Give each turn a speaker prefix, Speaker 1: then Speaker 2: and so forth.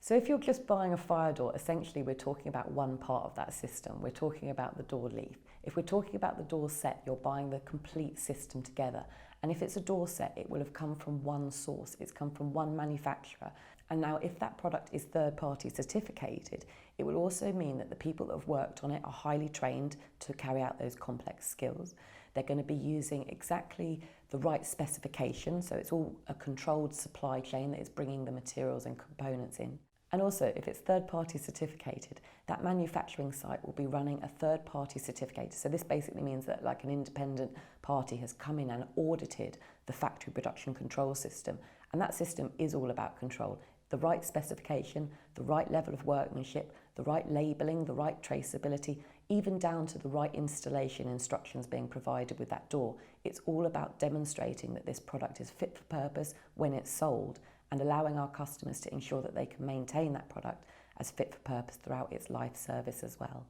Speaker 1: So if you're just buying a fire door, essentially we're talking about one part of that system. We're talking about the door leaf. If we're talking about the door set, you're buying the complete system together. And if it's a door set, it will have come from one source. It's come from one manufacturer. And now if that product is third-party certificated, it will also mean that the people that have worked on it are highly trained to carry out those complex skills. They're going to be using exactly the right specification, so it's all a controlled supply chain that is bringing the materials and components in. And also, if it's third-party certificated, that manufacturing site will be running a third-party certificate. So this basically means that like an independent party has come in and audited the factory production control system. And that system is all about control. The right specification, the right level of workmanship, the right labelling, the right traceability, even down to the right installation instructions being provided with that door. It's all about demonstrating that this product is fit for purpose when it's sold, and allowing our customers to ensure that they can maintain that product as fit for purpose throughout its life service as well.